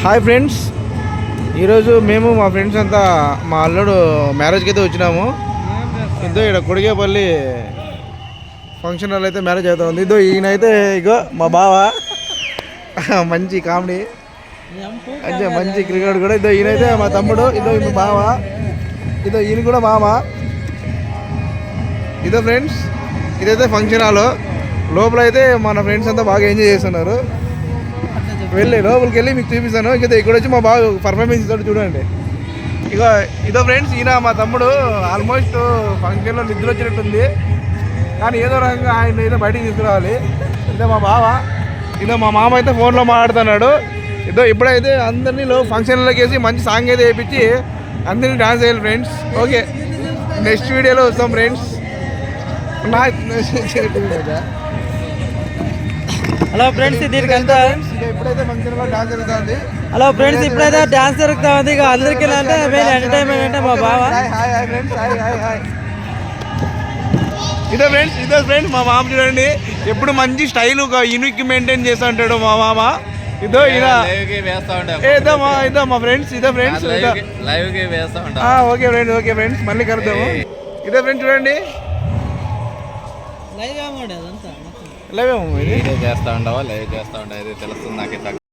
Hi friends, ఈరోజు మేము మా ఫ్రెండ్స్ అంతా మా అల్లుడు మ్యారేజ్కి అయితే వచ్చినాము. ఇదో ఇక్కడ కొడిగేపల్లి ఫంక్షన్ హాల్ అయితే మ్యారేజ్ అవుతుంది. ఇదో ఈయనైతే ఇగో మా బావ మంచి కామెడీ అంటే మంచి క్రికెట్ కూడా. ఇదో ఈయనైతే మా తమ్ముడు, ఇదో ఈయన బావ, ఇదో ఈయన కూడా మామ. ఇదో ఫ్రెండ్స్, ఇదైతే ఫంక్షన్ హాల్. లోపల అయితే మన ఫ్రెండ్స్ అంతా బాగా ఎంజాయ్ చేస్తున్నారు. వెళ్ళి లోపలికి వెళ్ళి మీకు చూపిస్తాను. ఇక ఇక్కడ వచ్చి మా బాగా పర్ఫార్మెన్స్ ఇస్తాడు చూడండి. ఇక ఇదో ఫ్రెండ్స్, ఈయన మా తమ్ముడు. ఆల్మోస్ట్ ఫంక్షన్లో నిద్ర వచ్చినట్టుంది, కానీ ఏదో రకంగా ఆయన ఏదో బయటికి తీసుకురావాలి. ఇదో మా బావ, ఇదో మా మామ అయితే ఫోన్లో మాట్లాడుతున్నాడు. ఇదో ఇప్పుడైతే అందరినీ ఫంక్షన్లోకి వేసి మంచి సాంగ్ అయితే వేయించి అందరినీ డాన్స్ చేయాలి ఫ్రెండ్స్. ఓకే, నెక్స్ట్ వీడియోలో వస్తాం ఫ్రెండ్స్. హలో ఫ్రెండ్స్, దీనికంతా ఇప్పుడైతే ఫంక్షన్ లో డాన్స్ జరుగుతుంది. హలో ఫ్రెండ్స్, ఇప్పుడైతే డాన్స్ జరుగుతా ఉంది. ఇక అందరికీ అంటే ఎంటర్టైన్మెంట్ అంటే మా బావ. ఇదో ఫ్రెండ్స్ మా మామ చూడండి, ఎప్పుడు మంచి స్టైల్ యూనిక్ మెయింటైన్ చేస్తూ ఉంటాడు మా మామ. ఇదో ఇదో మా ఫ్రెండ్స్. ఇదో ఫ్రెండ్స్, ఓకే ఫ్రెండ్స్, మళ్ళీ కలుద్దాము. ఇదో ఫ్రెండ్స్ చూడండి, లైవ్ అదంతా లైవ్ చేస్తా ఉండవా, లైవ్ చేస్తా ఉండేది తెలుస్తుంది నాకు.